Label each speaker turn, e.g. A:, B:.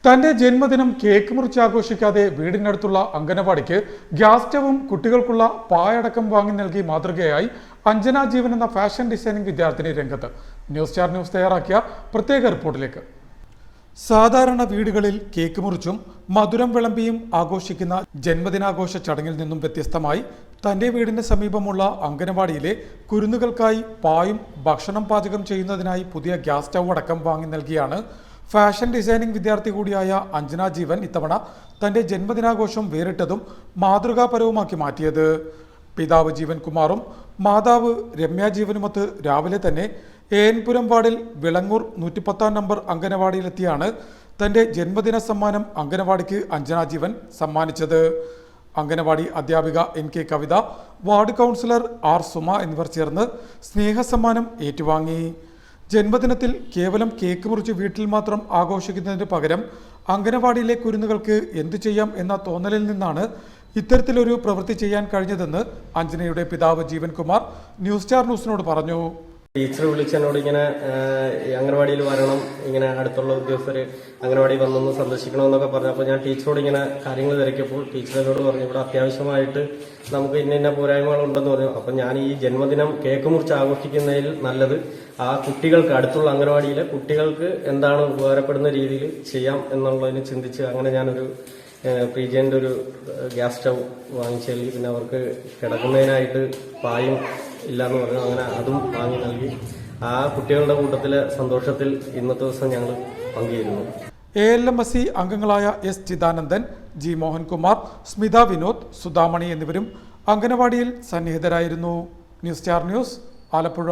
A: തന്റെ ജന്മദിനം കേക്ക് മുറിച്ച് ആഘോഷിക്കാതെ വീടിനടുത്തുള്ള അംഗനവാടിക്ക് ഗ്യാസ് സ്റ്റവും കുട്ടികൾക്കുള്ള പായടക്കം വാങ്ങി നൽകി മാതൃകയായി അഞ്ജന ജീവൻ എന്ന ഫാഷൻ ഡിസൈനിംഗ് വിദ്യാർത്ഥിനി രംഗത്ത്. ന്യൂസ് സ്റ്റാർ ന്യൂസ് തയ്യാറാക്കിയ പ്രത്യേക റിപ്പോർട്ടിലേക്ക്. സാധാരണ വീടുകളിൽ കേക്ക് മുറിച്ചും മധുരം വിളമ്പിയും ആഘോഷിക്കുന്ന ജന്മദിനാഘോഷ ചടങ്ങിൽ നിന്നും വ്യത്യസ്തമായി തന്റെ വീടിന് സമീപമുള്ള അംഗനവാടിയിലെ കുരുന്നുകൾക്കായി പായും ഭക്ഷണം പാചകം ചെയ്യുന്നതിനായി പുതിയ ഗ്യാസ് സ്റ്റൗ അടക്കം വാങ്ങി നൽകിയാണ് ഫാഷൻ ഡിസൈനിംഗ് വിദ്യാർത്ഥി കൂടിയായ അഞ്ജന ജീവൻ ഇത്തവണ തന്റെ ജന്മദിനാഘോഷം വേറിട്ടതും മാതൃകാപരവുമാക്കി മാറ്റിയത്. പിതാവ് ജീവൻ കുമാറും മാതാവ് രമ്യ ജീവനുമൊത്ത് രാവിലെ തന്നെ ഏൻപുരം വാർഡിൽ വിളങ്ങൂർ 110 നമ്പർ അംഗനവാടിയിലെത്തിയാണ് തന്റെ ജന്മദിന സമ്മാനം അംഗനവാടിക്ക് അഞ്ജന ജീവൻ സമ്മാനിച്ചത്. അംഗനവാടി അധ്യാപിക NK കവിത, വാർഡ് കൗൺസിലർ R സുമ എന്നിവർ ചേർന്ന് സ്നേഹസമ്മാനം ഏറ്റുവാങ്ങി. ജന്മദിനത്തിൽ കേവലം കേക്ക് മുറിച്ച് വീട്ടിൽ മാത്രം ആഘോഷിക്കുന്നതിന് പകരം അംഗനവാടിയിലെ കുരുന്നുകൾക്ക് എന്തു ചെയ്യാം എന്ന തോന്നലിൽ നിന്നാണ് ഇത്തരത്തിലൊരു പ്രവൃത്തി ചെയ്യാൻ കഴിഞ്ഞതെന്ന് അഞ്ജനയുടെ പിതാവ് ജീവൻ കുമാർ ന്യൂസ് സ്റ്റാർ ന്യൂസിനോട് പറഞ്ഞു.
B: ടീച്ചർ വിളിച്ചെന്നോട് ഇങ്ങനെ അംഗനവാടിയിൽ വരണം, ഇങ്ങനെ അടുത്തുള്ള ഉദ്യോഗസ്ഥർ അംഗനവാടി വന്നൊന്ന് സന്ദർശിക്കണമെന്നൊക്കെ പറഞ്ഞു. അപ്പോൾ ഞാൻ ടീച്ചറോട് ഇങ്ങനെ കാര്യങ്ങൾ തിരക്കിയപ്പോൾ ടീച്ചറിനോട് പറഞ്ഞു ഇവിടെ അത്യാവശ്യമായിട്ട് നമുക്ക് ഇന്ന പോരായ്മകളുണ്ടെന്ന് പറഞ്ഞു. അപ്പം ഞാൻ ഈ ജന്മദിനം കേക്ക് മുറിച്ച് ആഘോഷിക്കുന്നതിൽ നല്ലത് ആ കുട്ടികൾക്ക്, അടുത്തുള്ള അംഗനവാടിയിലെ കുട്ടികൾക്ക് എന്താണ് ഉപകാരപ്പെടുന്ന രീതിയിൽ ചെയ്യാം എന്നുള്ളതിന് ചിന്തിച്ച് അങ്ങനെ ഞാനൊരു പ്രീജൻ്റെ ഒരു ഗ്യാസ് സ്റ്റൗ വാങ്ങിച്ചു. പിന്നെ അവർക്ക് കിടക്കുന്നതിനായിട്ട് പായും ഇല്ലാന്ന് പറഞ്ഞു. അങ്ങനെ അതും വാങ്ങി നൽകി. ആ കുട്ടികളുടെ കൂട്ടത്തിലെ സന്തോഷത്തിൽ ഇന്നത്തെ ദിവസം ഞങ്ങൾ പങ്കുചേരുന്നു.
A: ALMSC അംഗങ്ങളായ S ചിദാനന്ദൻ, G മോഹൻകുമാർ, സ്മിത വിനോദ്, സുധാമണി എന്നിവരും അംഗനവാടിയിൽ സന്നിഹിതരായിരുന്നു. News star news, Alappuzha.